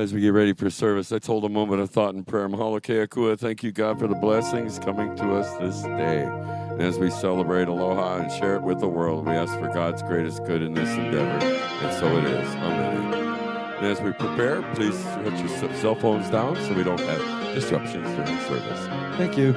as we get ready for service, let's hold a moment of thought and prayer. Mahalo keakua, thank you, God, for the blessings coming to us this day. And as we celebrate aloha and share it with the world, we ask for God's greatest good in this endeavor. And so it is. Amen. And as we prepare, please shut your cell phones down so we don't have disruptions during service. Thank you.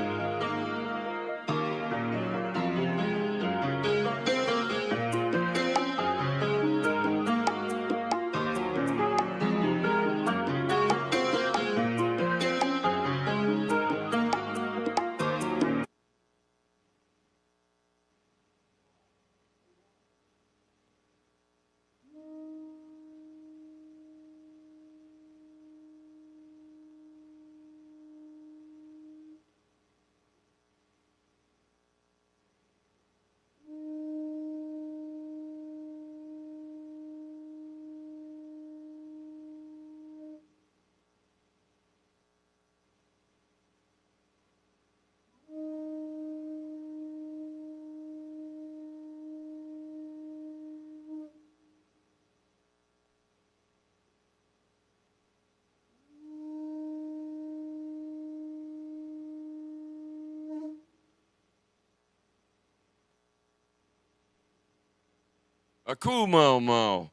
Aku mau mau.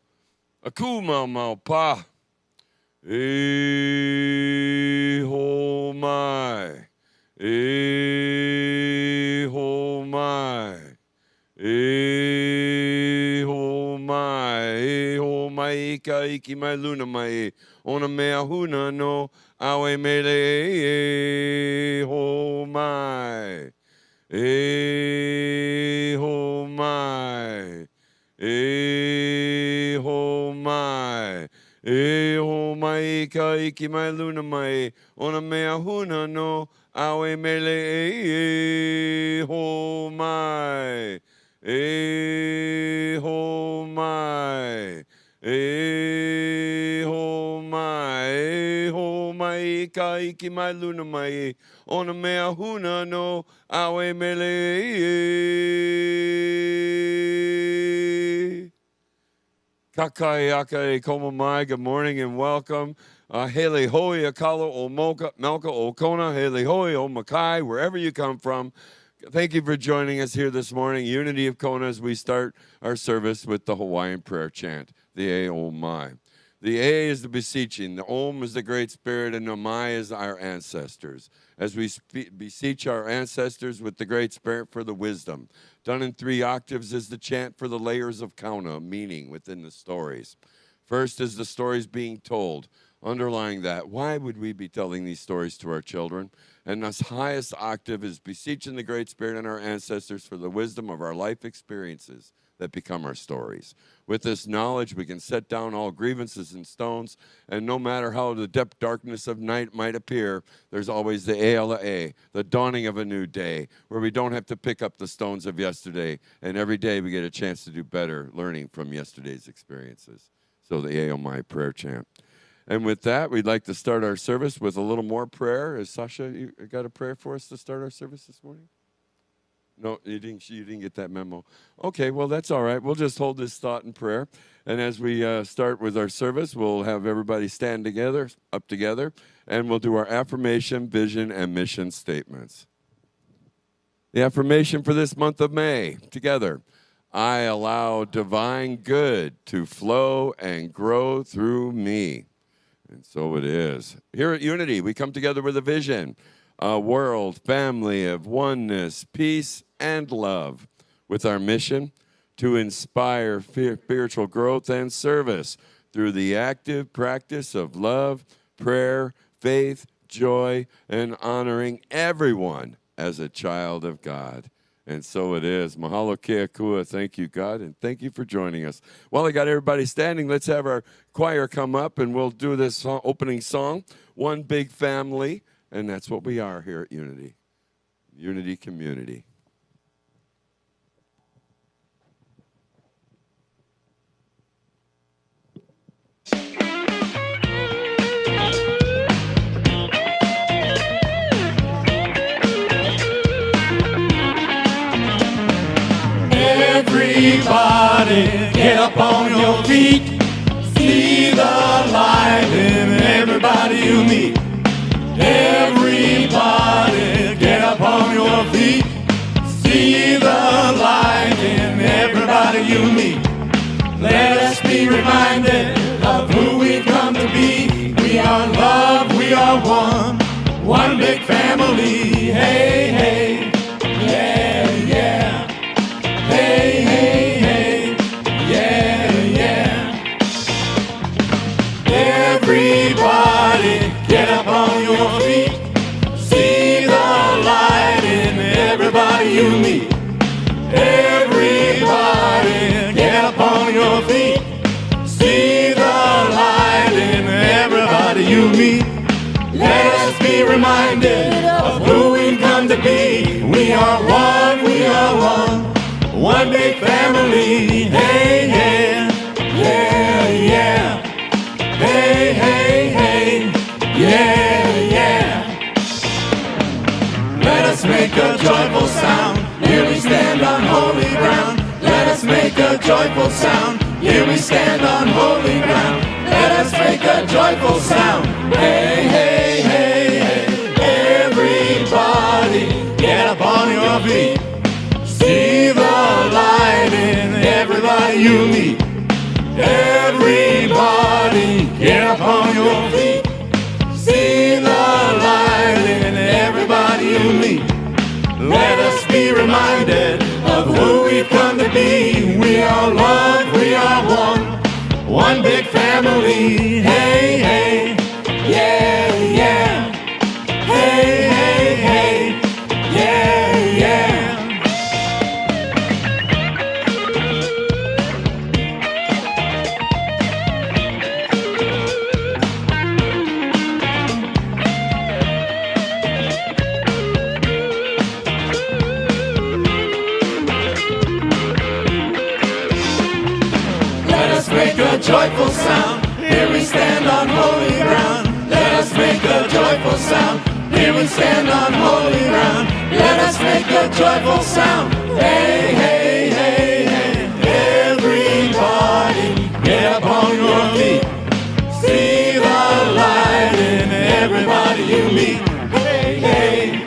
Aku mau mau pa. E ho mai. E ho mai. E ho mai. E ho mai ka iki mai luna mai. Ona mea huna no awe mele. E ho mai. E ho mai. E ho mai. E ho mai ka iki mai luna mai. Ona mea huna no awe mele. E ho mai. E ho mai. E ho mai. E ho mai ka iki mai luna mai. Ona mea huna no awe mele. Kakai aka e koma mai. Good morning and welcome. Hele hoi akalo o Melka o Kona. Hele hoi o Makai, wherever you come from. Thank you for joining us here this morning. Unity of Kona as we start our service with the Hawaiian prayer chant, the A O Mai. The A is the beseeching, the Om is the Great Spirit, and the Mai is our ancestors. As we beseech our ancestors with the Great Spirit for the wisdom. Done in 3 octaves is the chant for the layers of Kauna, meaning within the stories. First is the stories being told. Underlying that, why would we be telling these stories to our children? And this highest octave is beseeching the Great Spirit and our ancestors for the wisdom of our life experiences that become our stories. With this knowledge, we can set down all grievances and stones, and no matter how the depth darkness of night might appear, there's always the E'ala, the dawning of a new day, where we don't have to pick up the stones of yesterday, and every day we get a chance to do better learning from yesterday's experiences. So the E'omai prayer chant. And with that, we'd like to start our service with a little more prayer. Is Sasha, you got a prayer for us to start our service this morning? No, you didn't get that memo. Okay, well, that's all right. We'll just hold this thought in prayer. And as we start with our service, we'll have everybody stand together, up together, and we'll do our affirmation, vision, and mission statements. The affirmation for this month of May, together. I allow divine good to flow and grow through me. And so it is. Here at Unity, we come together with a vision, a world family of oneness, peace, and love, with our mission to inspire spiritual growth and service through the active practice of love, prayer, faith, joy, and honoring everyone as a child of God. And so it is. Mahalo keakua. Thank you, God, and thank you for joining us. While I got everybody standing, let's have our choir come up, and we'll do this opening song, One Big Family, and that's what we are here at Unity, Unity Community. Everybody get up on your feet. See the light in every Let us be reminded of who we've come to be. We are love, we are one big family. Hey, hey, yeah, yeah. Hey, hey, hey, yeah, yeah. Everybody get up on your feet. See the light in everybody you meet. Everybody get up on your feet. See the light in everybody you meet. Let us be reminded of who we've come to be. We are one big family. Hey, yeah, yeah, yeah. Hey, hey, hey, yeah, yeah. Let us make a joyful sound. Here we stand on holy ground. Let us make a joyful sound. Here we stand on holy ground. Let us make a joyful sound. Hey, hey, hey, hey. Everybody, get up on your feet. See the light in everybody you meet. Everybody, get up on your feet. See the light in everybody you meet. Let us be reminded of who we've come to be. We are love, we are one big family. Hey, hey, yeah, yeah. Hey, hey, hey, yeah, yeah. Make a joyful sound. Here we stand on holy ground. Let us make a joyful sound. Here we stand on holy ground. Let us make a joyful sound. Hey, hey, hey, hey. Everybody, get up on your feet. See the light in everybody you meet. Hey, hey,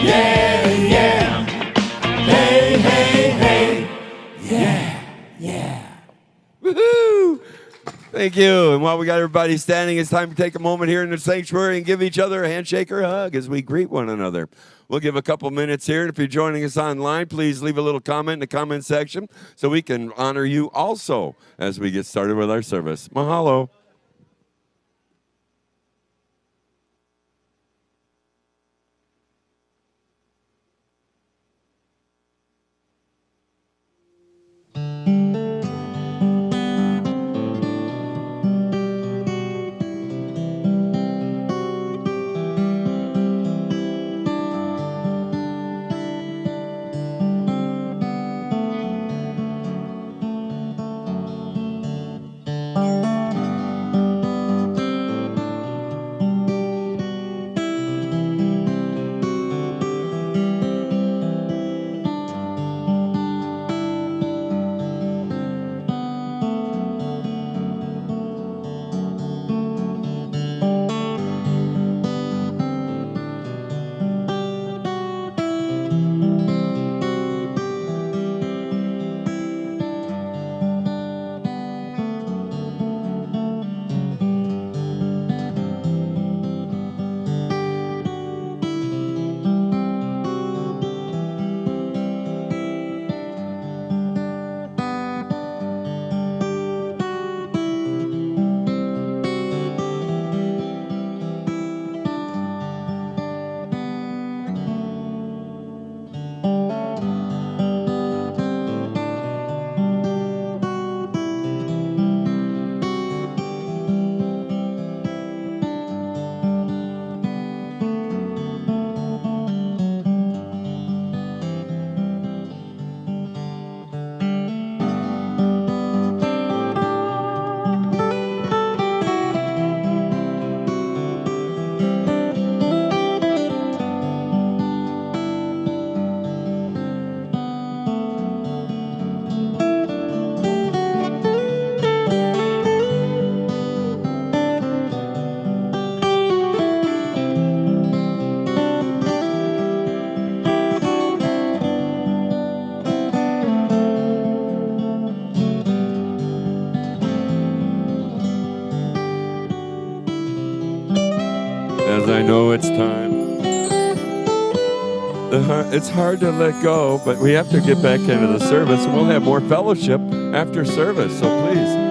yeah, yeah. Hey, hey, hey, yeah, yeah. Woohoo! Thank you. And while we got everybody standing, it's time to take a moment here in the sanctuary and give each other a handshake or a hug as we greet one another. We'll give a couple minutes here. And if you're joining us online, please leave a little comment in the comment section so we can honor you also as we get started with our service. Mahalo. know it's time. It's hard to let go, but we have to get back into the service. We'll have more fellowship after service, so please.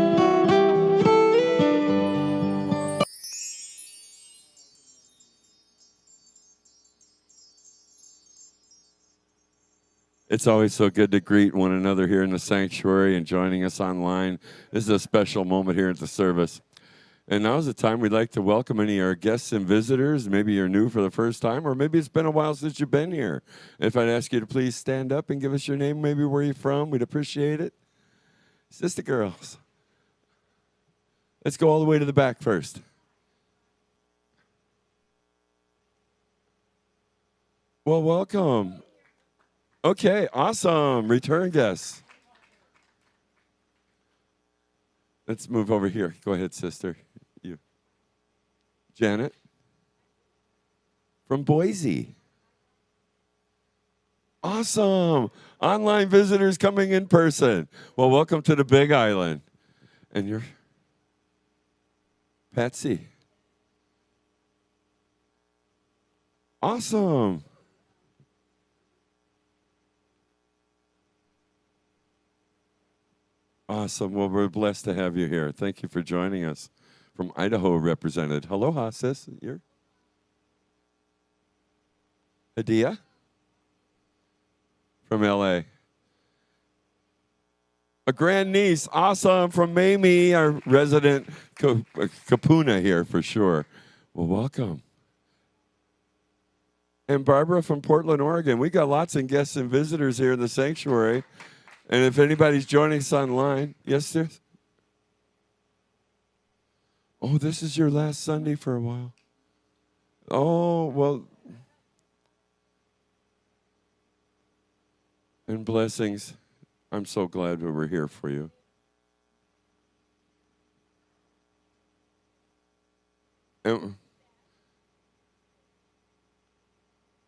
It's always so good to greet one another here in the sanctuary and joining us online. This is a special moment here at the service. And now's the time we'd like to welcome any of our guests and visitors. Maybe you're new for the first time, or maybe it's been a while since you've been here. If I'd ask you to please stand up and give us your name, maybe where you're from, we'd appreciate it. Sister girls. Let's go all the way to the back first. Well, welcome. Okay, awesome. Return guests. Let's move over here. Go ahead, sister. You. Janet. From Boise. Awesome. Online visitors coming in person. Well, welcome to the Big Island. And you're Patsy. Awesome. Awesome. Well, we're blessed to have you here. Thank you for joining us. From Idaho represented. Aloha, sis. You're Hadia? From LA. A grandniece. Awesome. From Mamie, our resident Kapuna here for sure. Well, welcome. And Barbara from Portland, Oregon. We got lots of guests and visitors here in the sanctuary. And if anybody's joining us online, yes, sir? Oh, this is your last Sunday for a while. Oh, well. And blessings. I'm so glad we were here for you. And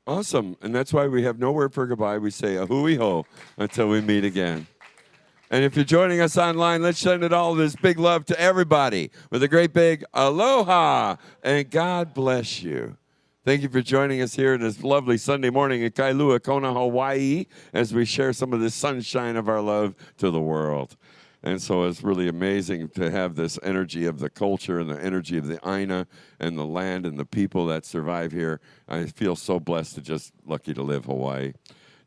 awesome. And that's why we have no word for goodbye. We say a hui ho until we meet again. And if you're joining us online, let's send it all this big love to everybody with a great big aloha. And God bless you. Thank you for joining us here this lovely Sunday morning in Kailua, Kona, Hawaii, as we share some of the sunshine of our love to the world. And so it's really amazing to have this energy of the culture and the energy of the Aina and the land and the people that survive here. I feel so blessed to just lucky to live Hawaii.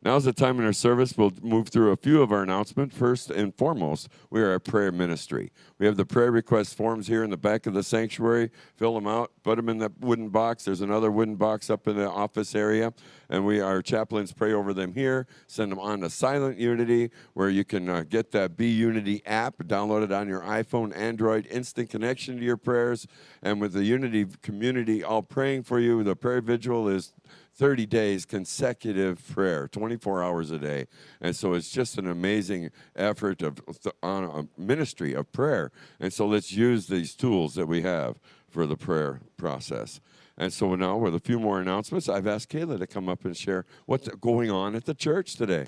Now's the time in our service. We'll move through a few of our announcements. First and foremost, we are a prayer ministry. We have the prayer request forms here in the back of the sanctuary. Fill them out, put them in that wooden box. There's another wooden box up in the office area, and our chaplains pray over them here. Send them on to Silent Unity, where you can get that Be Unity app, download it on your iPhone, Android, instant connection to your prayers. And with the Unity community all praying for you, the prayer vigil is 30 days consecutive prayer, 24 hours a day. And so it's just an amazing effort on a ministry of prayer. And so let's use these tools that we have for the prayer process. And so now with a few more announcements, I've asked Kayla to come up and share what's going on at the church today.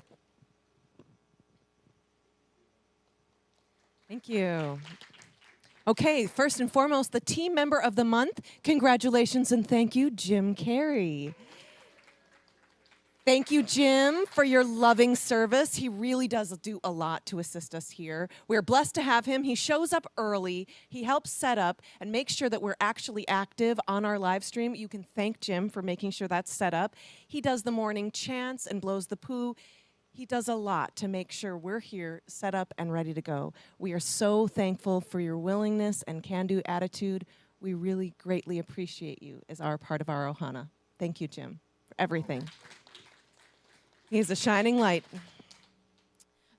Thank you. Okay, first and foremost, the team member of the month. Congratulations and thank you, Jim Carey. Thank you, Jim, for your loving service. He really does do a lot to assist us here. We're blessed to have him. He shows up early. He helps set up and make sure that we're actually active on our live stream. You can thank Jim for making sure that's set up. He does the morning chants and blows the poo. He does a lot to make sure we're here, set up, and ready to go. We are so thankful for your willingness and can-do attitude. We really greatly appreciate you as our part of our Ohana. Thank you, Jim, for everything. He's a shining light.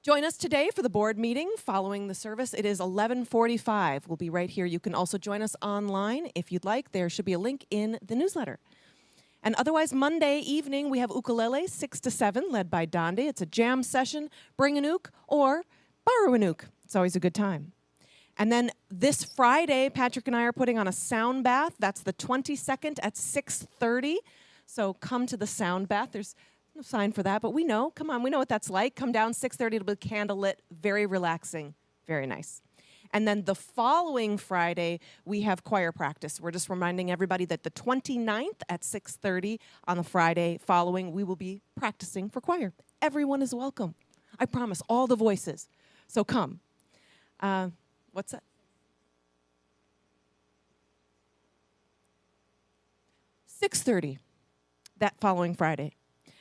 Join us today for the board meeting following the service. It is 11:45. We'll be right here. You can also join us online if you'd like. There should be a link in the newsletter. And otherwise, Monday evening, we have ukulele 6 to 7, led by Donde. It's a jam session. Bring an uke or borrow an uke. It's always a good time. And then this Friday, Patrick and I are putting on a sound bath. That's the 22nd at 6:30. So come to the sound bath. There's no sign for that, but we know. Come on, we know what that's like. Come down 6:30. It'll be candlelit, very relaxing, very nice. And then the following Friday, we have choir practice. We're just reminding everybody that the 29th at 6:30 on the Friday following, we will be practicing for choir. Everyone is welcome. I promise, all the voices. So come. What's that? 6:30 that following Friday.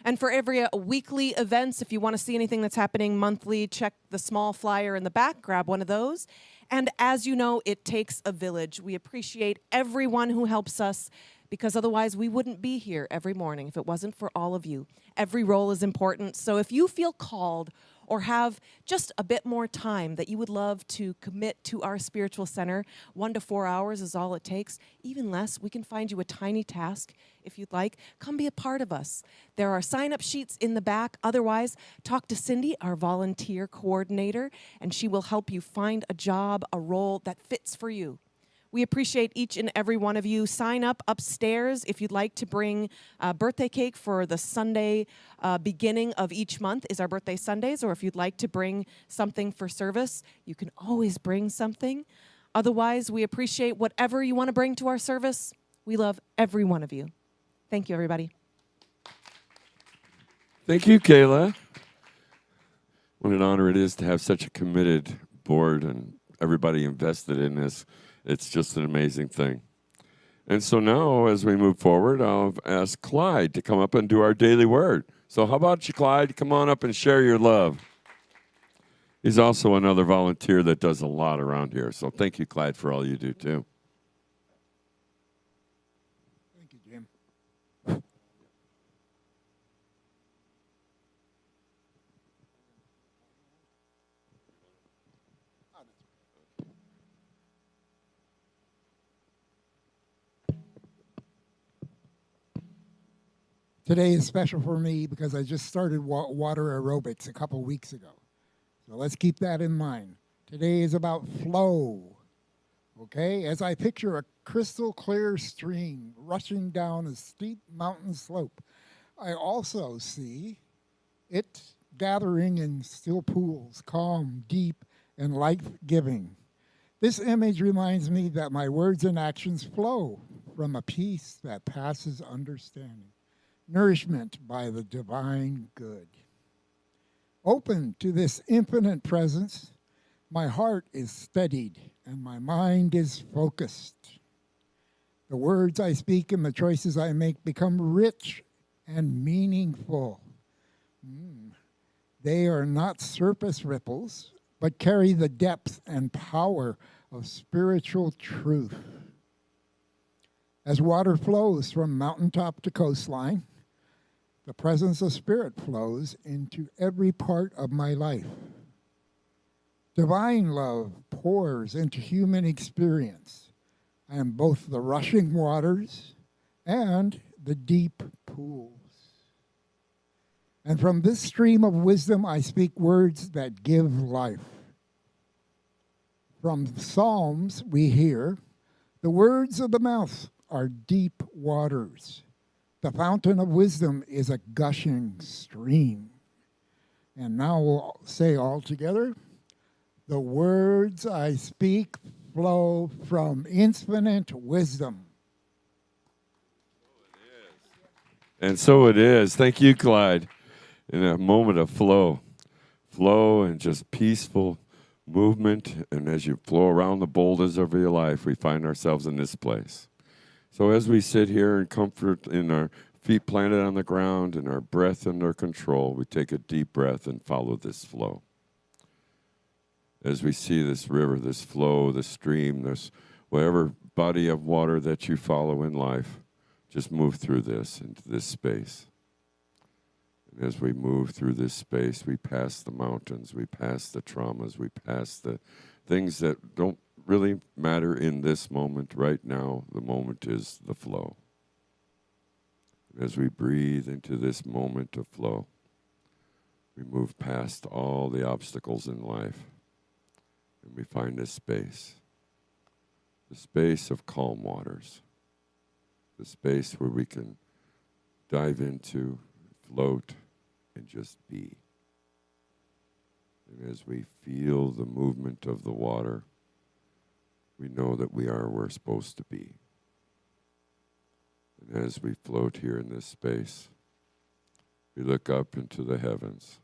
And for every weekly events, if you want to see anything that's happening monthly, check the small flyer in the back, grab one of those. And as you know, it takes a village. We appreciate everyone who helps us because otherwise we wouldn't be here every morning if it wasn't for all of you. Every role is important. So if you feel called or have just a bit more time that you would love to commit to our spiritual center, 1 to 4 hours is all it takes. Even less, we can find you a tiny task if you'd like. Come be a part of us. There are sign-up sheets in the back. Otherwise, talk to Cindy, our volunteer coordinator, and she will help you find a job, a role that fits for you. We appreciate each and every one of you. Sign up upstairs if you'd like to bring a birthday cake for the Sunday beginning of each month is our birthday Sundays, or if you'd like to bring something for service, you can always bring something. Otherwise, we appreciate whatever you want to bring to our service. We love every one of you. Thank you, everybody. Thank you, Kayla. What an honor it is to have such a committed board and everybody invested in this. It's just an amazing thing. And so now, as we move forward, I'll ask Clyde to come up and do our daily word. So how about you, Clyde? Come on up and share your love. He's also another volunteer that does a lot around here. So thank you, Clyde, for all you do, too. Thank you, Jim. Today is special for me because I just started water aerobics a couple weeks ago. So let's keep that in mind. Today is about flow. Okay? As I picture a crystal clear stream rushing down a steep mountain slope, I also see it gathering in still pools, calm, deep, and life-giving. This image reminds me that my words and actions flow from a peace that passes understanding. Nourishment by the divine good. Open to this infinite presence, my heart is steadied and my mind is focused. The words I speak and the choices I make become rich and meaningful. They are not surface ripples, but carry the depth and power of spiritual truth. As water flows from mountaintop to coastline, the presence of Spirit flows into every part of my life. Divine love pours into human experience. I am both the rushing waters and the deep pools. And from this stream of wisdom, I speak words that give life. From Psalms, we hear, the words of the mouth are deep waters. The fountain of wisdom is a gushing stream. And now we'll say all together, the words I speak flow from infinite wisdom. And so it is. Thank you, Clyde. In a moment of flow and just peaceful movement. And as you flow around the boulders of your life, we find ourselves in this place. So as we sit here in comfort, in our feet planted on the ground and our breath under control, we take a deep breath and follow this flow. As we see this river, this flow, this stream, this whatever body of water that you follow in life, just move through this, into this space. And as we move through this space, we pass the mountains, we pass the traumas, we pass the things that don't really matter in this moment. Right now, the moment is the flow. As we breathe into this moment of flow, we move past all the obstacles in life, and we find this space, the space of calm waters, the space where we can dive into, float, and just be. And as we feel the movement of the water, we know that we are where we're supposed to be. And as we float here in this space, we look up into the heavens,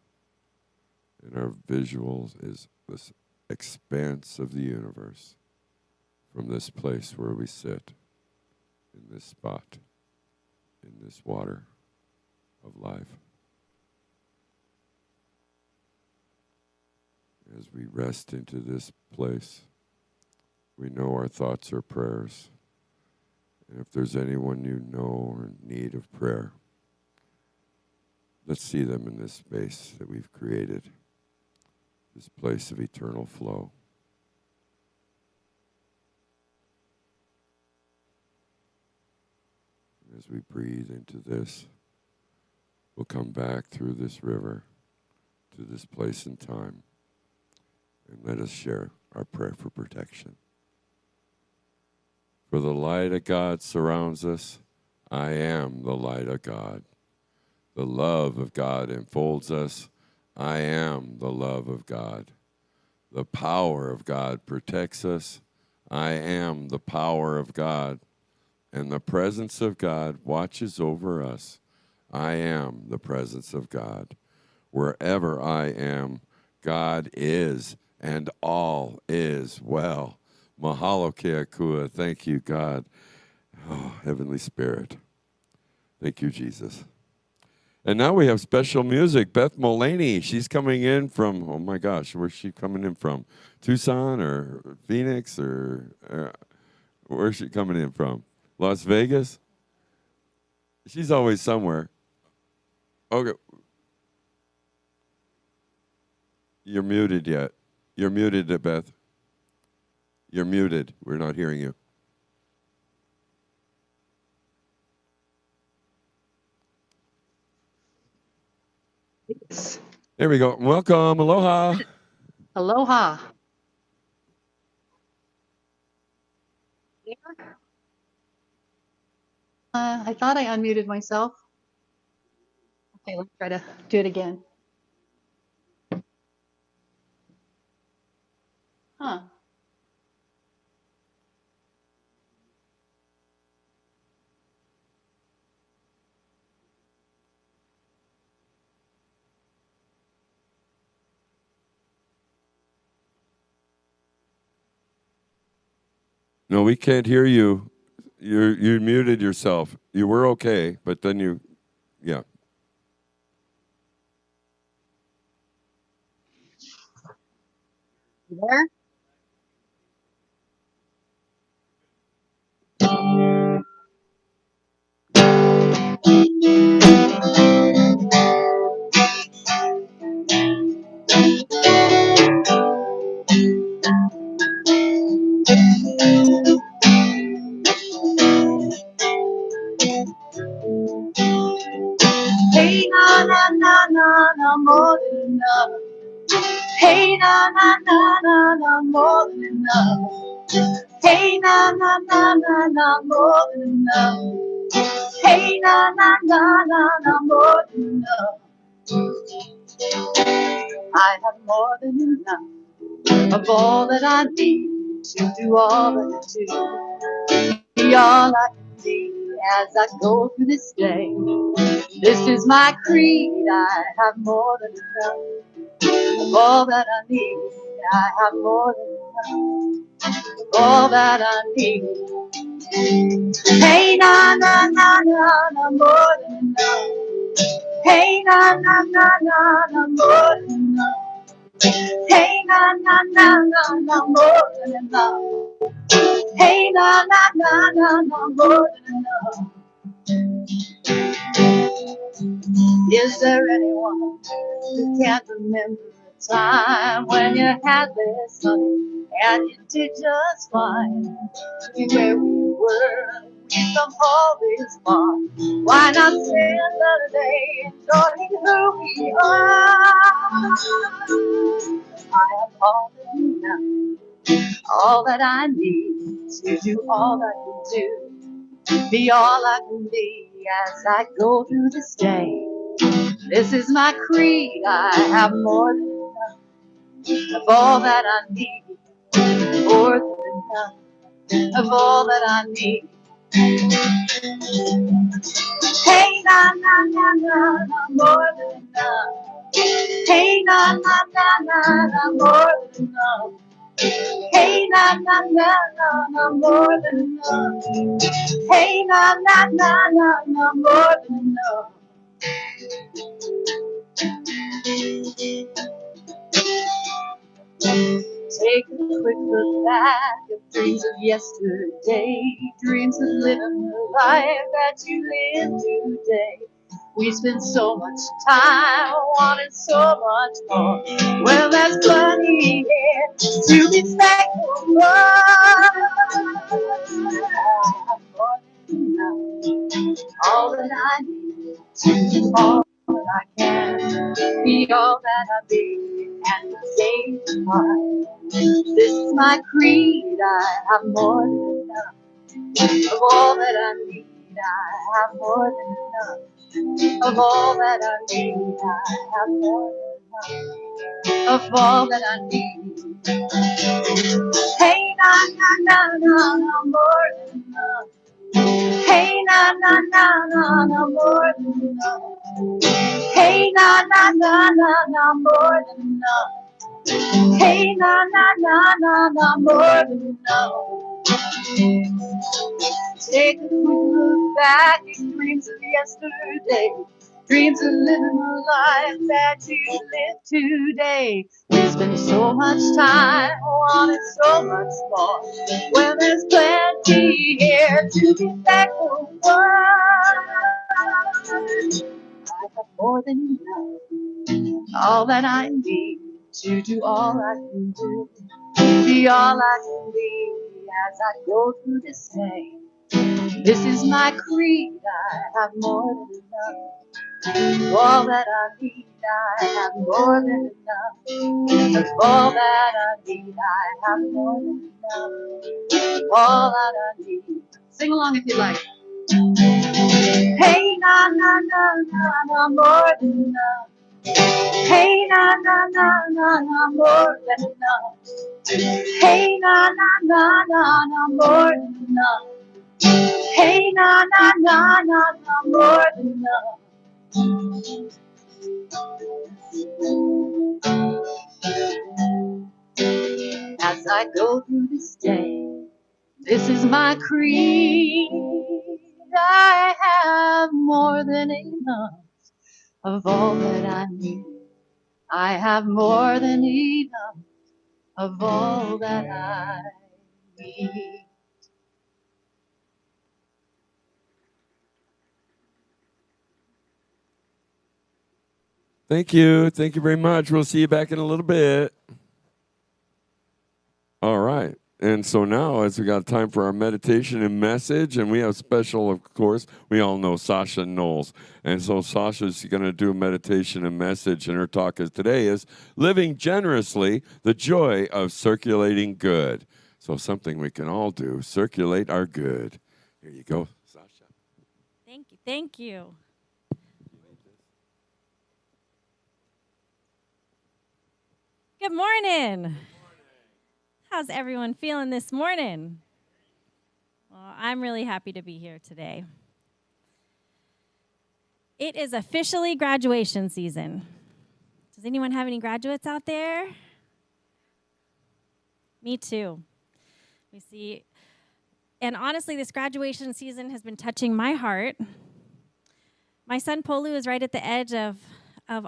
and our visual is this expanse of the universe from this place where we sit, in this spot, in this water of life. As we rest into this place, we know our thoughts are prayers. And if there's anyone you know in need of prayer, let's see them in this space that we've created, this place of eternal flow. As we breathe into this, we'll come back through this river to this place in time, and let us share our prayer for protection. For the light of God surrounds us. I am the light of God. The love of God enfolds us. I am the love of God. The power of God protects us. I am the power of God. And the presence of God watches over us. I am the presence of God. Wherever I am, God is, and all is well. Mahalo keakua. Thank you, God. Oh, Heavenly Spirit. Thank you, Jesus. And now we have special music. Beth Mullaney, she's coming in from, oh my gosh, where's she coming in from? Tucson or Phoenix or where's she coming in from? Las Vegas? She's always somewhere. Okay. You're muted yet. You're muted, Beth. You're muted. We're not hearing you. There we go. Welcome. Aloha. Aloha. I thought I unmuted myself. Okay, let's try to do it again. Huh. No, we can't hear you. You muted yourself. You were okay, but then yeah. You there? Hey na na na na na more than enough. Hey na na na na na more than enough. Hey na na na na na more than enough. Hey na na na na na more than enough. I have more than enough of all that I need to do all that I do. Be all I can be as I go through this day. This is my creed. I have more than enough of all that I need. I have more than enough of all that I need. Hey na na na na na more than enough. Hey na na na na na more than enough. Hey na na na na na more than enough. Hey na na na na na more than enough. Is there anyone who can't remember a time when you had this money and you did just fine? Be where we were, we come all this far. Why not spend another day enjoying who we are? I have all that you know, all that I need to do all I can do, be all I can be as I go through this day. This is my creed. I have more than enough of all that I need, more than enough of all that I need. Hey, na na na na na, more than enough. Hey, na na na na na, more than enough. Hey, na na na na na, more than enough. Hey, na na na na na, more than enough. Take a quick look back at dreams of yesterday, dreams of living the life that you live today. We spend so much time wanting so much more. Well, there's plenty here to be thankful for. More than enough, all that I need to do all that I can, be all that I be, and stay apart. This is my creed, I have more than enough of all that I need. I have more than enough of all that I need. I have more than enough of all that I need. Hey, na na na na na, more than enough. Hey, na na na na na, more than enough. Hey, na na na na na, more than enough. Hey, na na na na na, more than enough. Take a quick look back at dreams of yesterday, dreams of living the life that you live today. We spend so much time wanting so much more. Well, there's plenty here to be thankful for. I have more than enough, all that I need to do all I can do, be all I can be as I go through this day. This is my creed, I have more than enough of all that I need. I have more than enough of all that I need. I have more than enough of all that I need. Sing along if you like. Hey, na na na na na, more than enough. Hey, na na na na na, more than enough. Hey, na na na na na, more than enough. Hey, na na na na na, more than enough. As I go through this day, this is my creed. I have more than enough of all that I need. I have more than enough of all that I need. Thank you. Thank you very much. We'll see you back in a little bit. All right. And so now, as we got time for our meditation and message, and we have special, of course, we all know Sasha Knowles. And so Sasha's going to do a meditation and message, and her talk today is Living Generously, the Joy of Circulating Good. So something we can all do, circulate our good. Here you go, Sasha. Thank you. Thank you. Good morning. How's everyone feeling this morning? Well, I'm really happy to be here today. It is officially graduation season. Does anyone have any graduates out there? Me too. We see, and honestly, this graduation season has been touching my heart. My son Polu is right at the edge of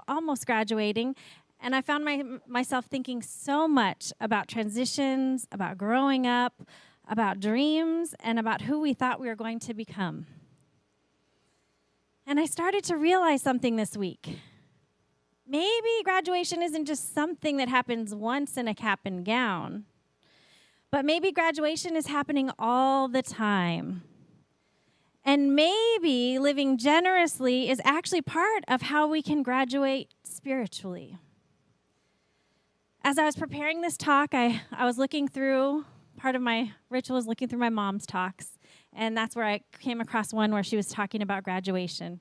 almost graduating. And I found myself thinking so much about transitions, about growing up, about dreams, and about who we thought we were going to become. And I started to realize something this week. Maybe graduation isn't just something that happens once in a cap and gown, but maybe graduation is happening all the time. And maybe living generously is actually part of how we can graduate spiritually. As I was preparing this talk, I was looking through, part of my ritual was looking through my mom's talks, and that's where I came across one where she was talking about graduation.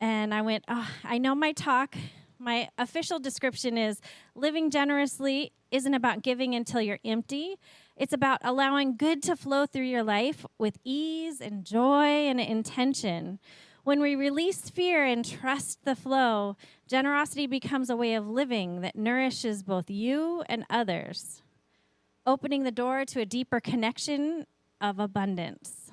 And I went, oh, I know my talk, my official description is living generously isn't about giving until you're empty, It's about allowing good to flow through your life with ease and joy and intention. When we release fear and trust the flow, generosity becomes a way of living that nourishes both you and others, opening the door to a deeper connection of abundance.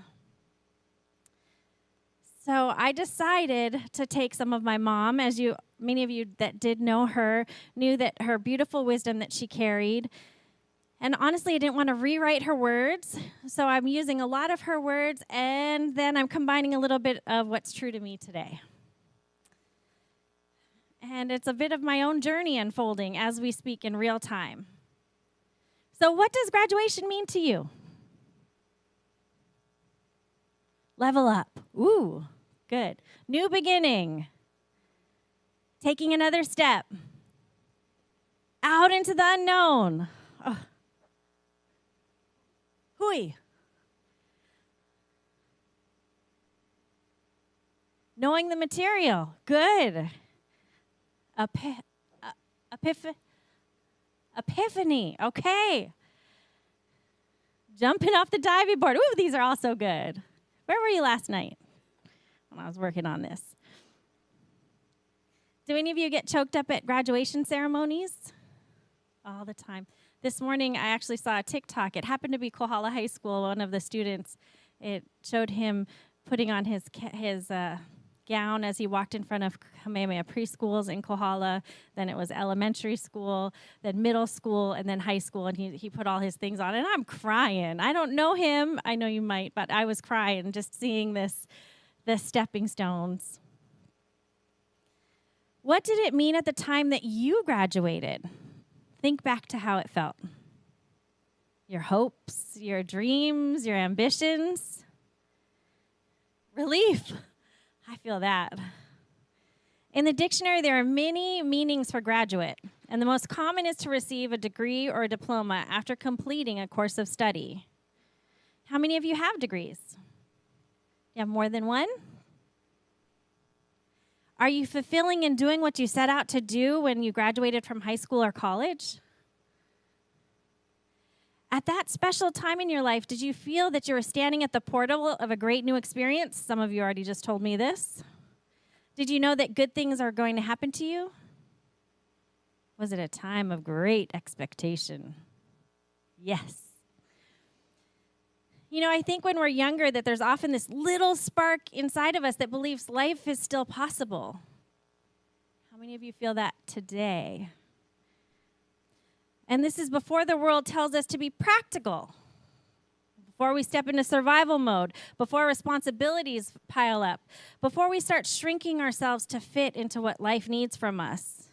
So I decided to take some of my mom, as many of you that did know her knew that her beautiful wisdom that she carried. And honestly, I didn't want to rewrite her words, so I'm using a lot of her words, and then I'm combining a little bit of what's true to me today. And it's a bit of my own journey unfolding as we speak in real time. So what does graduation mean to you? Level up. Ooh, good. New beginning. Taking another step. Out into the unknown. Oh. Hui. Knowing the material. Good. Epiphany. Okay. Jumping off the diving board. Ooh, these are all so good. Where were you last night when I was working on this? Do any of you get choked up at graduation ceremonies? All the time. This morning, I actually saw a TikTok. It happened to be Kohala High School. One of the students, it showed him putting on his gown as he walked in front of Kamehameha preschools in Kohala. Then it was elementary school, then middle school, and then high school. And he put all his things on. And I'm crying. I don't know him. I know you might, but I was crying just seeing the stepping stones. What did it mean at the time that you graduated? Think back to how it felt. Your hopes, your dreams, your ambitions. Relief. I feel that. In the dictionary, there are many meanings for graduate, and the most common is to receive a degree or a diploma after completing a course of study. How many of you have degrees? You have more than one? Are you fulfilling and doing what you set out to do when you graduated from high school or college? At that special time in your life, did you feel that you were standing at the portal of a great new experience? Some of you already just told me this. Did you know that good things are going to happen to you? Was it a time of great expectation? Yes. You know, I think when we're younger that there's often this little spark inside of us that believes life is still possible. How many of you feel that today? And this is before the world tells us to be practical, before we step into survival mode, before responsibilities pile up, before we start shrinking ourselves to fit into what life needs from us.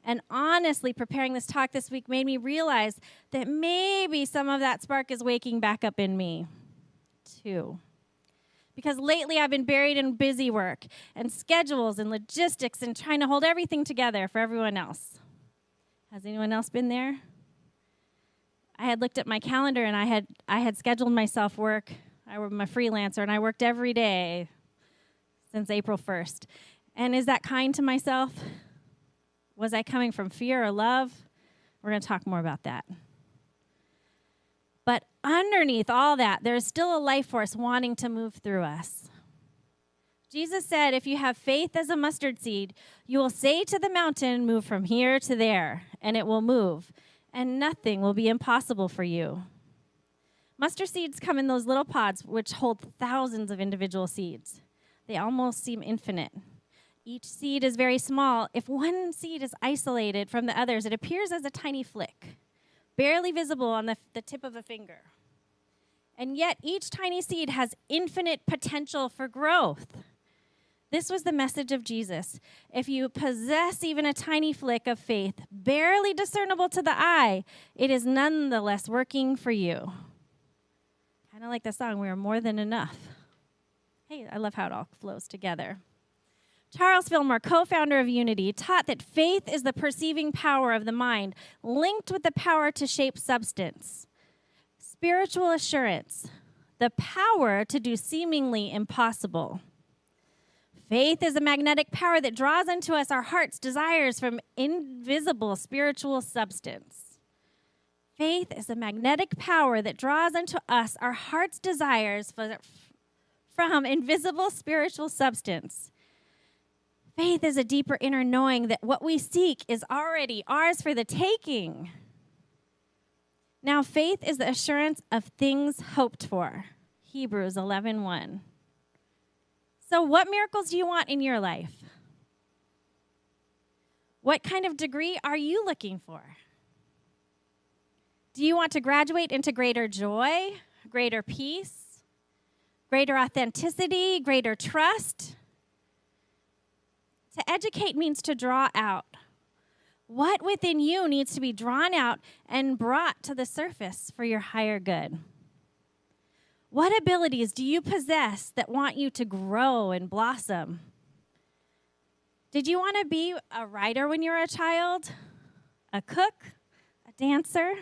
And honestly, preparing this talk this week made me realize that maybe some of that spark is waking back up in me, too. Because lately I've been buried in busy work and schedules and logistics and trying to hold everything together for everyone else. Has anyone else been there? I had looked at my calendar and I had scheduled myself work. I'm a freelancer and I worked every day since April 1st. And is that kind to myself? Was I coming from fear or love? We're going to talk more about that. But underneath all that, there's still a life force wanting to move through us. Jesus said, if you have faith as a mustard seed, you will say to the mountain, move from here to there, and it will move, and nothing will be impossible for you. Mustard seeds come in those little pods, which hold thousands of individual seeds. They almost seem infinite. Each seed is very small. If one seed is isolated from the others, it appears as a tiny flick, barely visible on the tip of a finger. And yet each tiny seed has infinite potential for growth. This was the message of Jesus. If you possess even a tiny flick of faith, barely discernible to the eye, it is nonetheless working for you. Kind of like the song, we are more than enough. Hey, I love how it all flows together. Charles Fillmore, co-founder of Unity, taught that faith is the perceiving power of the mind, linked with the power to shape substance. Spiritual assurance, the power to do seemingly impossible. Faith is a magnetic power that draws into us our heart's desires from invisible spiritual substance. Faith is a magnetic power that draws unto us our heart's desires from invisible spiritual substance. Faith is a deeper inner knowing that what we seek is already ours for the taking. Now, faith is the assurance of things hoped for. Hebrews 11:1. So what miracles do you want in your life? What kind of degree are you looking for? Do you want to graduate into greater joy, greater peace, greater authenticity, greater trust? To educate means to draw out. What within you needs to be drawn out and brought to the surface for your higher good? What abilities do you possess that want you to grow and blossom? Did you want to be a writer when you were a child? A cook? A dancer?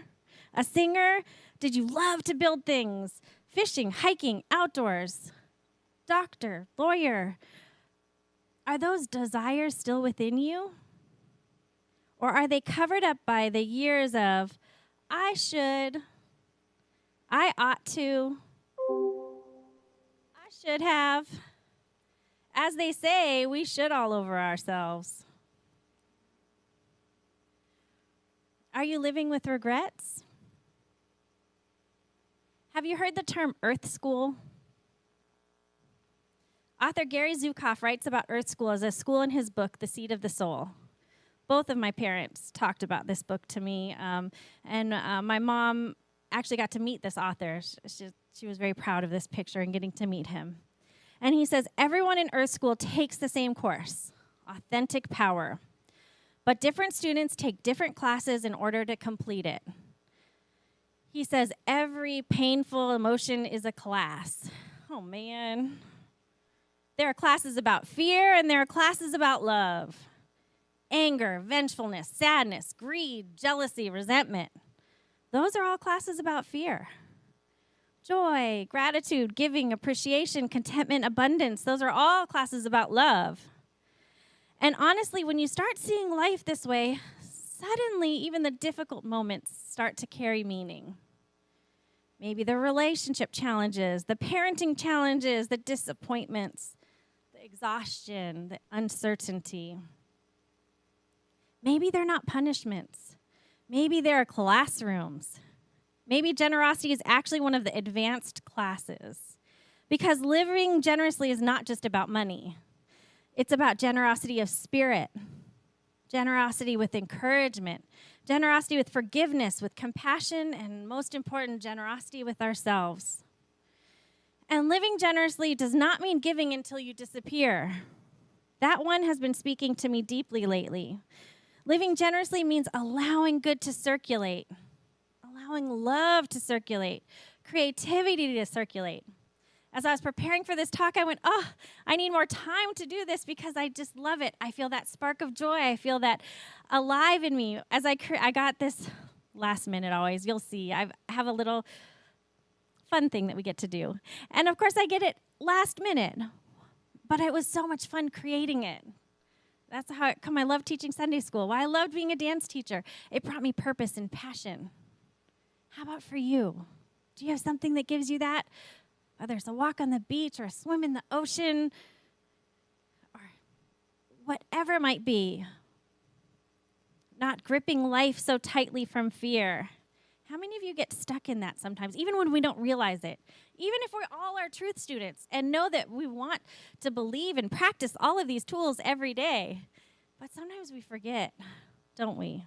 A singer? Did you love to build things? Fishing, hiking, outdoors? Doctor, lawyer? Are those desires still within you? Or are they covered up by the years of, I should, I ought to, I should have? As they say, we should all over ourselves. Are you living with regrets? Have you heard the term Earth School? Author Gary Zukav writes about Earth School as a school in his book, The Seed of the Soul. Both of my parents talked about this book to me, and my mom actually got to meet this author. She was very proud of this picture and getting to meet him. And he says, everyone in Earth School takes the same course, Authentic Power, but different students take different classes in order to complete it. He says, every painful emotion is a class. Oh, man. There are classes about fear, and there are classes about love. Anger, vengefulness, sadness, greed, jealousy, resentment. Those are all classes about fear. Joy, gratitude, giving, appreciation, contentment, abundance. Those are all classes about love. And honestly, when you start seeing life this way, suddenly even the difficult moments start to carry meaning. Maybe the relationship challenges, the parenting challenges, the disappointments, the exhaustion, the uncertainty. Maybe they're not punishments. Maybe they're classrooms. Maybe generosity is actually one of the advanced classes. Because living generously is not just about money. It's about generosity of spirit, generosity with encouragement, generosity with forgiveness, with compassion, and most important, generosity with ourselves. And living generously does not mean giving until you disappear. That one has been speaking to me deeply lately. Living generously means allowing good to circulate, allowing love to circulate, creativity to circulate. As I was preparing for this talk, I went, I need more time to do this because I just love it. I feel that spark of joy. I feel that alive in me. As I got this last minute always, you'll see. I have a little fun thing that we get to do. And of course, I get it last minute. But it was so much fun creating it. That's how it come. I love teaching Sunday school. Why I loved being a dance teacher. It brought me purpose and passion. How about for you? Do you have something that gives you that? Whether it's a walk on the beach or a swim in the ocean or whatever it might be. Not gripping life so tightly from fear. How many of you get stuck in that sometimes, even when we don't realize it? Even if we all are truth students and know that we want to believe and practice all of these tools every day. But sometimes we forget, don't we?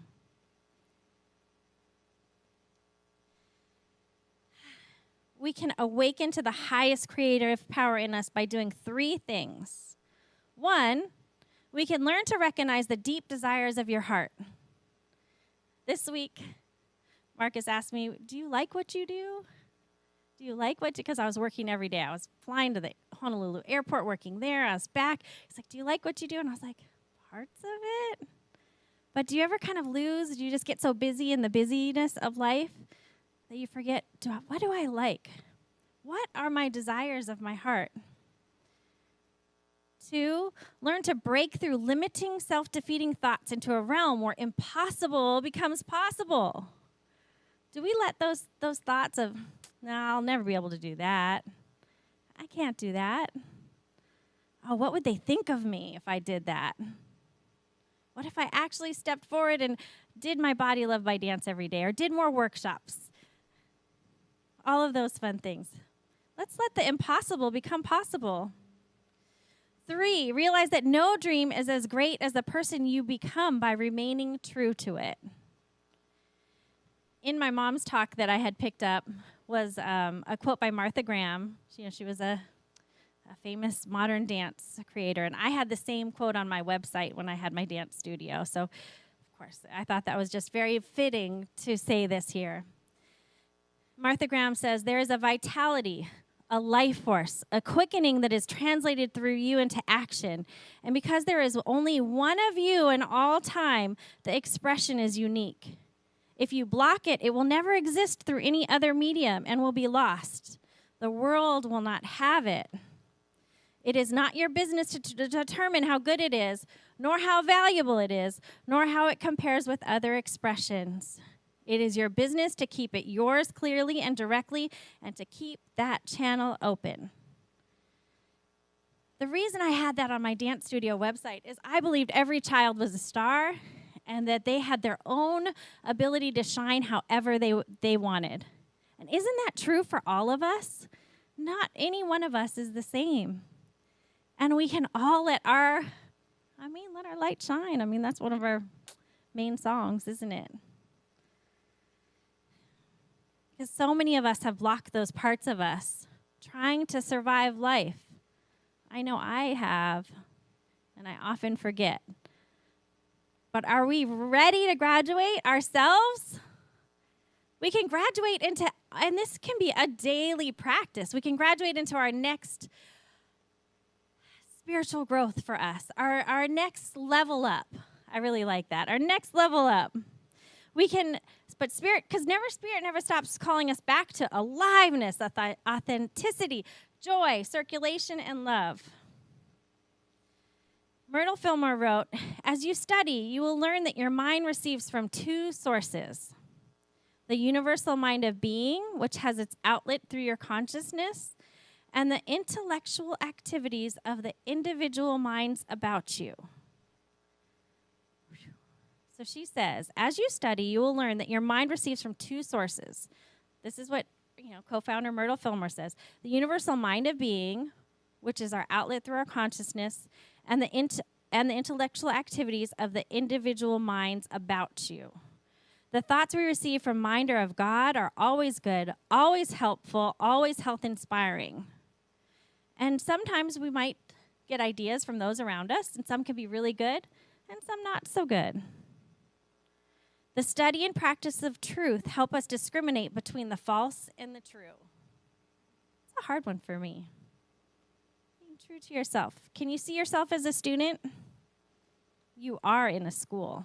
We can awaken to the highest creative power in us by doing 3 things. 1, we can learn to recognize the deep desires of your heart. This week, Marcus asked me, do you like what you do? Do you like what you, because I was working every day. I was flying to the Honolulu airport, working there. I was back. He's like, do you like what you do? And I was like, parts of it. But do you ever kind of lose? Do you just get so busy in the busyness of life that you forget, what do I like? What are my desires of my heart? 2, learn to break through limiting, self-defeating thoughts into a realm where impossible becomes possible. Do we let those thoughts of, no, I'll never be able to do that. I can't do that. Oh, what would they think of me if I did that? What if I actually stepped forward and did my Body Love by Dance every day or did more workshops? All of those fun things. Let's let the impossible become possible. 3, realize that no dream is as great as the person you become by remaining true to it. In my mom's talk that I had picked up was a quote by Martha Graham. She was a famous modern dance creator, and I had the same quote on my website when I had my dance studio. So, of course, I thought that was just very fitting to say this here. Martha Graham says, there is a vitality, a life force, a quickening that is translated through you into action. And because there is only one of you in all time, the expression is unique. If you block it, it will never exist through any other medium and will be lost. The world will not have it. It is not your business to determine how good it is, nor how valuable it is, nor how it compares with other expressions. It is your business to keep it yours clearly and directly and to keep that channel open. The reason I had that on my dance studio website is I believed every child was a star and that they had their own ability to shine however they wanted. And isn't that true for all of us? Not any one of us is the same. And we can all let our light shine. I mean, that's one of our main songs, isn't it? Because so many of us have blocked those parts of us trying to survive life. I know I have, and I often forget. But are we ready to graduate ourselves? We can graduate into, and this can be a daily practice, we can graduate into our next spiritual growth for us, our next level up. I really like that. Our next level up. We can, but Spirit never stops calling us back to aliveness, authenticity, joy, circulation, and love. Myrtle Fillmore wrote, as you study, you will learn that your mind receives from 2 sources. The universal mind of being, which has its outlet through your consciousness, and the intellectual activities of the individual minds about you. So she says, as you study, you will learn that your mind receives from 2 sources. This is what co-founder Myrtle Fillmore says. The universal mind of being, which is our outlet through our consciousness, and the intellectual activities of the individual minds about you. The thoughts we receive from mind or of God are always good, always helpful, always health-inspiring. And sometimes we might get ideas from those around us, and some can be really good, and some not so good. The study and practice of truth help us discriminate between the false and the true. It's a hard one for me. Being true to yourself. Can you see yourself as a student? You are in a school.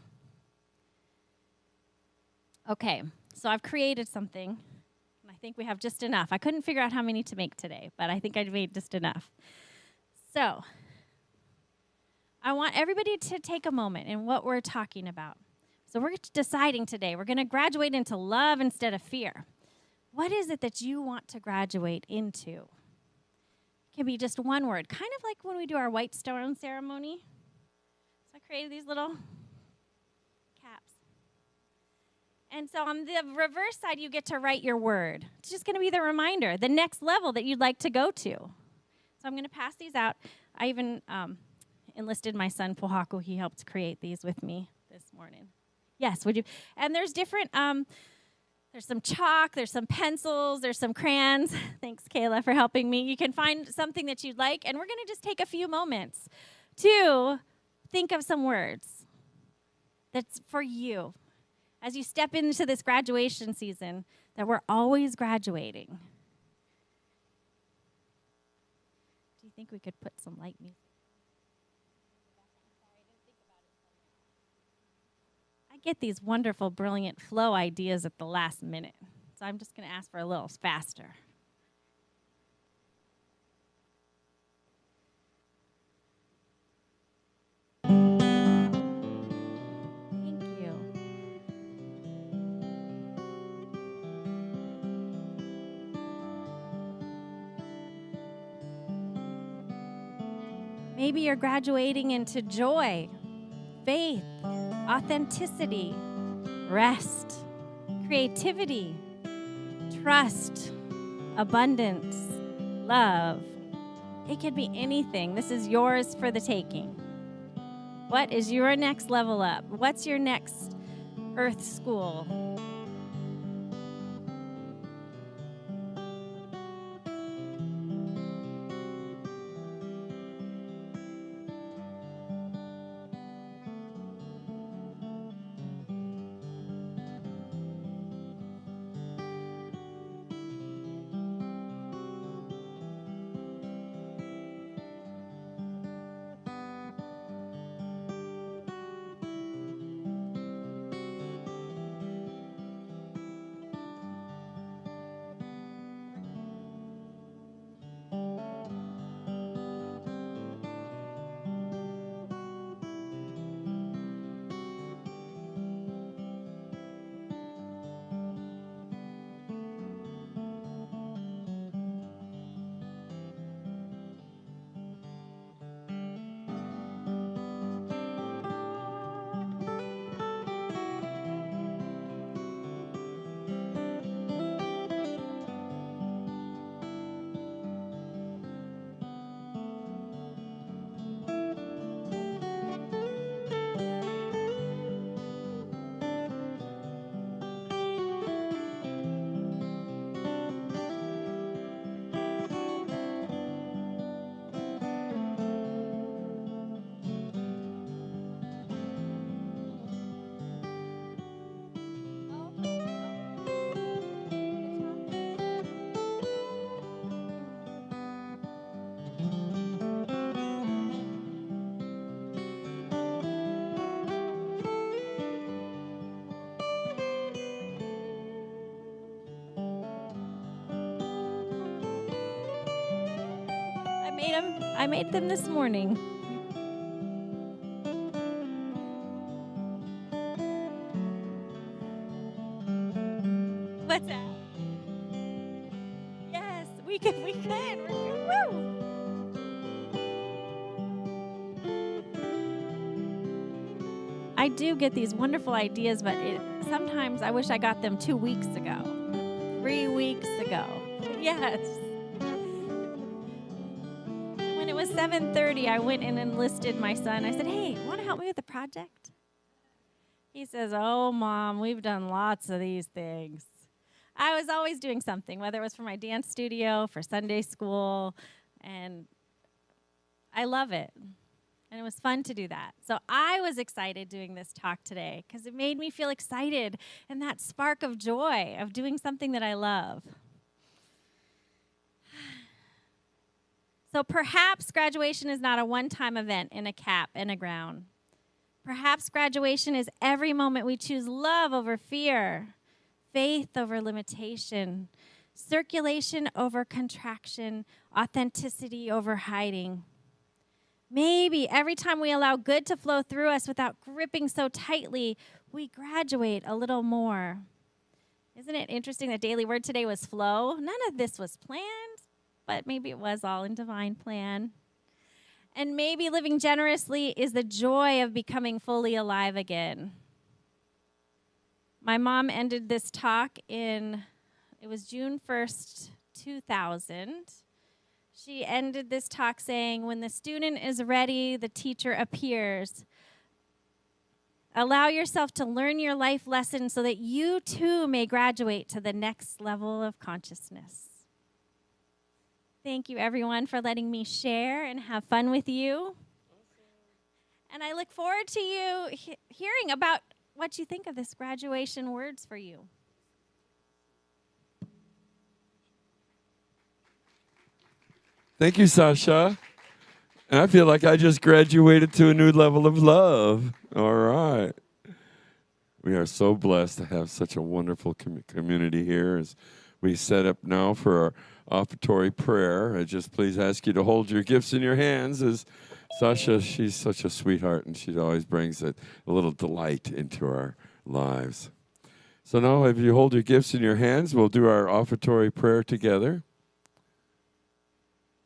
Okay, so I've created something, and I think we have just enough. I couldn't figure out how many to make today, but I think I made just enough. So I want everybody to take a moment in what we're talking about. So we're deciding today, we're going to graduate into love instead of fear. What is it that you want to graduate into? It can be just one word, kind of like when we do our white stone ceremony. So I created these little caps. And so on the reverse side, you get to write your word. It's just going to be the reminder, the next level that you'd like to go to. So I'm going to pass these out. I even enlisted my son, Pohaku. He helped create these with me this morning. Yes, would you? And there's different, there's some chalk, there's some pencils, there's some crayons. Thanks, Kayla, for helping me. You can find something that you'd like, and we're going to just take a few moments to think of some words that's for you as you step into this graduation season that we're always graduating. Do you think we could put some light music? Get these wonderful, brilliant flow ideas at the last minute. So I'm just going to ask for a little faster. Thank you. Maybe you're graduating into joy, faith, authenticity, rest, creativity, trust, abundance, love. It could be anything. This is yours for the taking. What is your next level up? What's your next earth school? I made them this morning. What's that? Yes, we can. We can. Woo! I do get these wonderful ideas, but sometimes I wish I got them 2 weeks ago, 3 weeks ago. Yes. When it was 7:30, I went and enlisted my son. I said, "Hey, want to help me with the project?" He says, "Oh, Mom, we've done lots of these things." I was always doing something, whether it was for my dance studio, for Sunday school, and I love it. And it was fun to do that. So I was excited doing this talk today because it made me feel excited and that spark of joy of doing something that I love. So perhaps graduation is not a one-time event in a cap and a gown. Perhaps graduation is every moment we choose love over fear, faith over limitation, circulation over contraction, authenticity over hiding. Maybe every time we allow good to flow through us without gripping so tightly, we graduate a little more. Isn't it interesting that daily word today was flow? None of this was planned, but maybe it was all in divine plan. And maybe living generously is the joy of becoming fully alive again. My mom ended this talk it was June 1st, 2000. She ended this talk saying, "When the student is ready, the teacher appears. Allow yourself to learn your life lesson so that you too may graduate to the next level of consciousness." Thank you, everyone, for letting me share and have fun with you. And I look forward to you hearing about what you think of this graduation words for you. Thank you, Sasha. And I feel like I just graduated to a new level of love. All right. We are so blessed to have such a wonderful community here as we set up now for our offertory prayer. I just please ask you to hold your gifts in your hands as Sasha, she's such a sweetheart, and she always brings a little delight into our lives. So now if you hold your gifts in your hands, we'll do our offertory prayer together.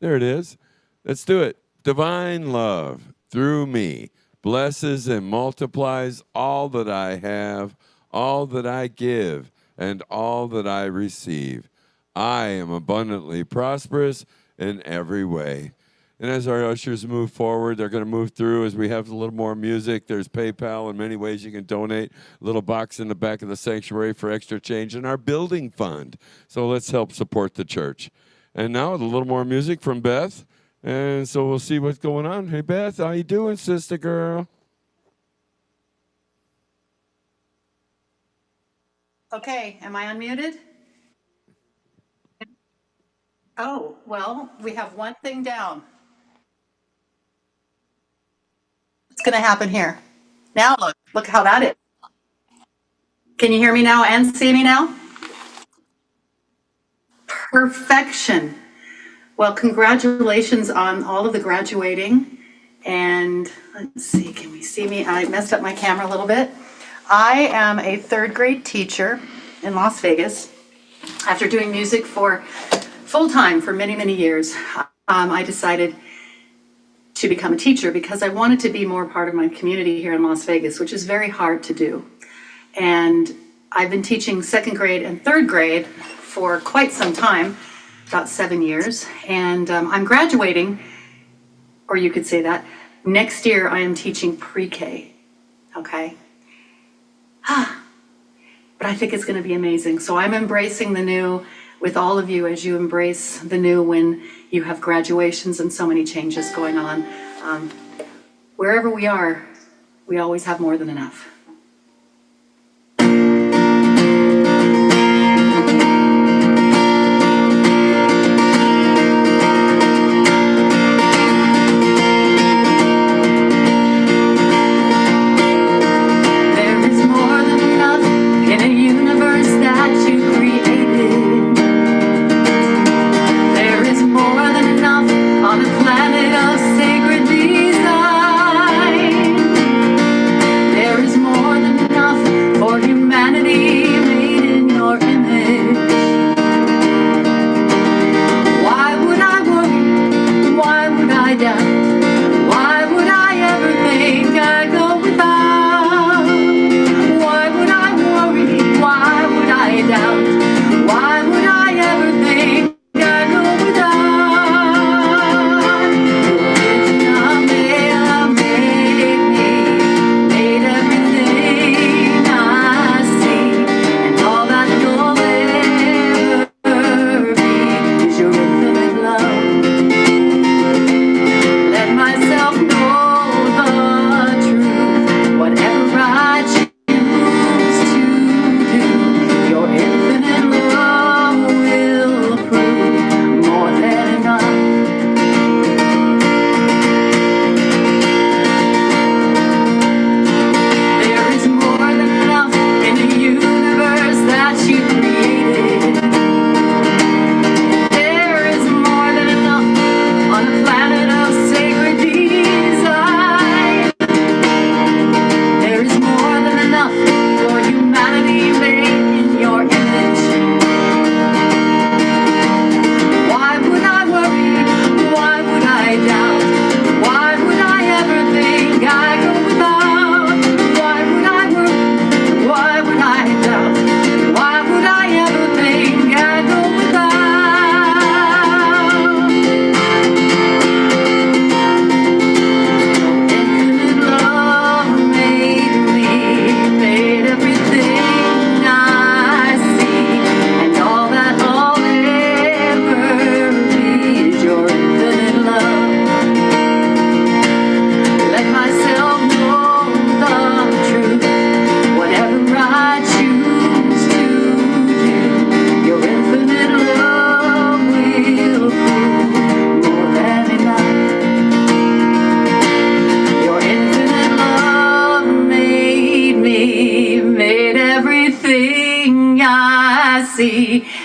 There it is. Let's do it. divine love through me blesses and multiplies all that I have, all that I give, and all that I receive. I am abundantly prosperous in every way. And as our ushers move forward, they're going to move through as we have a little more music. There's PayPal and many ways you can donate. A little box in the back of the sanctuary for extra change in our building fund. So let's help support the church. And now with a little more music from Beth. And so we'll see what's going on. Hey, Beth, how you doing, sister girl? Okay, am I unmuted? Oh, well, we have one thing down. What's going to happen here? Now look how that is. Can you hear me now and see me now? Perfection. Well, congratulations on all of the graduating. And let's see, can we see me? I messed up my camera a little bit. I am a third grade teacher in Las Vegas. After doing music for full time for many, many years, I decided to become a teacher because I wanted to be more part of my community here in Las Vegas, which is very hard to do. And I've been teaching second grade and third grade for quite some time, about 7 years. And I'm graduating, or you could say that, next year I am teaching pre-K, okay? But I think it's going to be amazing. So I'm embracing the new with all of you as you embrace the new when you have graduations and so many changes going on. Wherever we are, we always have more than enough.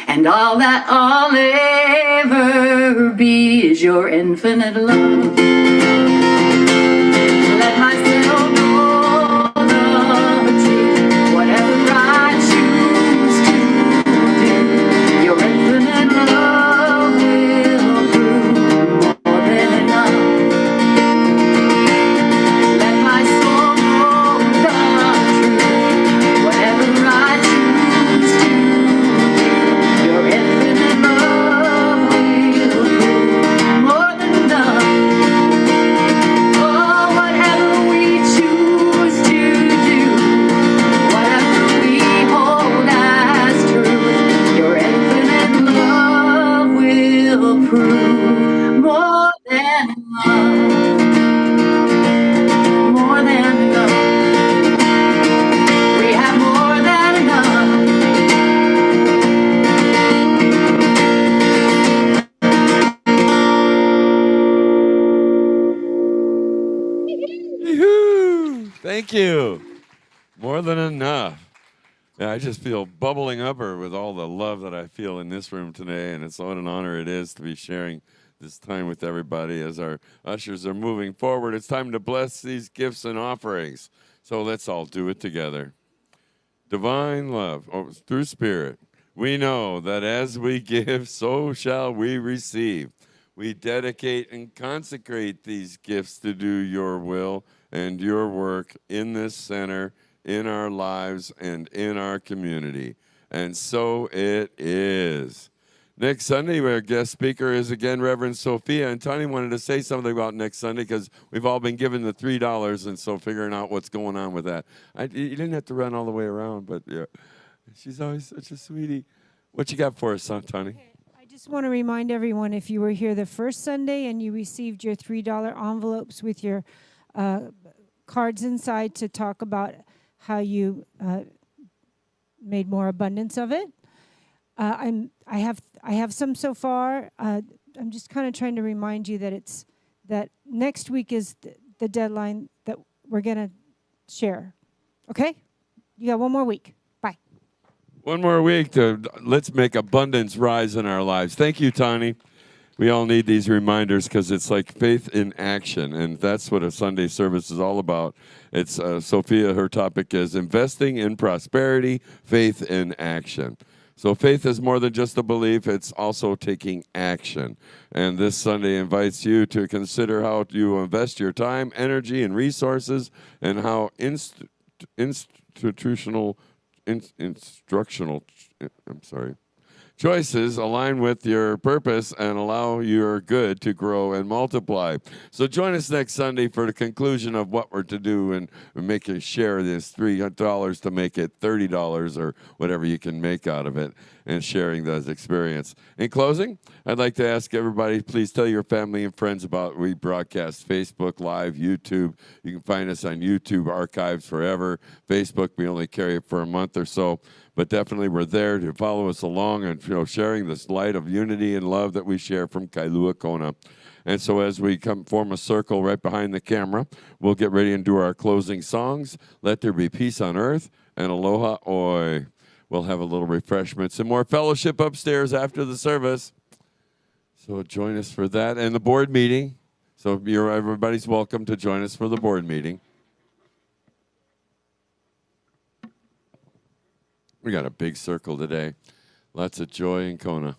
And all that I'll ever be is your infinite love. Let myself know the truth, whatever I choose to do. Your infinite love will prove more than enough. Yoo-hoo! Thank you. More than enough. Yeah, I just feel bubbling upper with all the love that I feel in this room today, and it's what an honor it is to be sharing this time with everybody as our ushers are moving forward. It's time to bless these gifts and offerings. So let's all do it together. Divine love, through Spirit, we know that as we give, so shall we receive. We dedicate and consecrate these gifts to do your will and your work in this center, in our lives, and in our community. And so it is. Next Sunday, our guest speaker is again Reverend Sophia. And Tony wanted to say something about next Sunday because we've all been given the $3, and so figuring out what's going on with that. You didn't have to run all the way around, but yeah, she's always such a sweetie. What you got for us, Tony? Okay. I just want to remind everyone, if you were here the first Sunday and you received your $3 envelopes with your cards inside to talk about how you made more abundance of it. I have some so far. I'm just kind of trying to remind you that next week is the deadline that we're gonna share. Okay, you got one more week. Bye. One more week to let's make abundance rise in our lives. Thank you, Tani. We all need these reminders because it's like faith in action, and that's what a Sunday service is all about. It's Sophia, her topic is investing in prosperity, faith in action. So faith is more than just a belief, it's also taking action. And this Sunday invites you to consider how you invest your time, energy, and resources, and how instructional choices align with your purpose and allow your good to grow and multiply. So join us next Sunday for the conclusion of what we're to do and make a share this $3 to make it $30 or whatever you can make out of it and sharing those experience. In closing, I'd like to ask everybody, please tell your family and friends about we broadcast Facebook Live, YouTube. You can find us on YouTube archives forever. Facebook, we only carry it for a month or so. But definitely we're there to follow us along and sharing this light of unity and love that we share from Kailua Kona. And so as we form a circle right behind the camera, we'll get ready and do our closing songs. Let there be peace on earth and aloha oi. We'll have a little refreshments and more fellowship upstairs after the service. So join us for that and the board meeting. So everybody's welcome to join us for the board meeting. We got a big circle today. Lots of joy in Kona.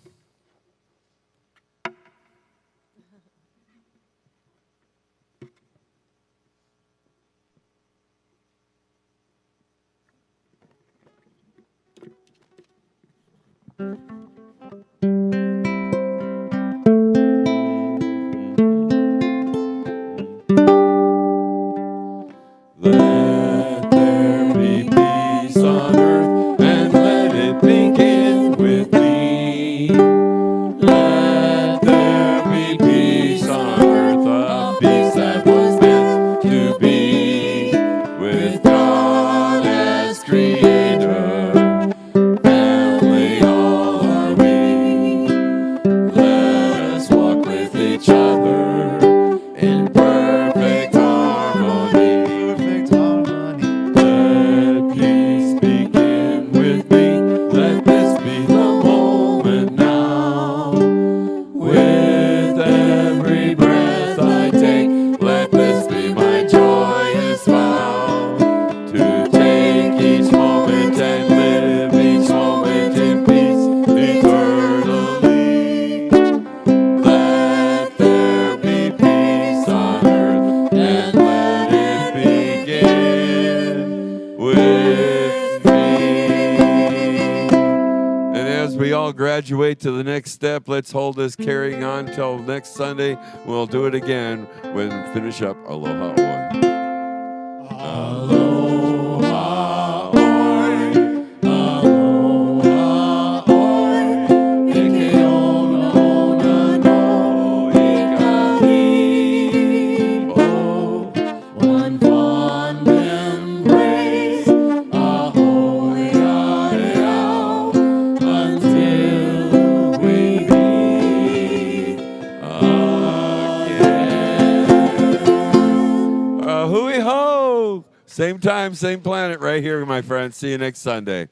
Let there be peace on earth and let it begin with me. Let there be peace on earth, a peace that was meant to be with God as creator. Family all are we. Let us walk with each other in perfect harmony. Let peace begin with me. Let this be the moment now. With every breath I take, let this be my joyous vow. To take each moment and live each moment in peace eternally. Let there be peace on earth and let it begin with me. And as we all graduate to the next step, let's hold this carrying on till next Sunday. We'll do it again when we finish up Aloha Oi. Aloha Oi, Aloha Oi, Ike ona ona no Ikalipo. One fond embrace, ahoy aeao, until we meet again. Hui Same time, same planet right here, my friends. See you next Sunday.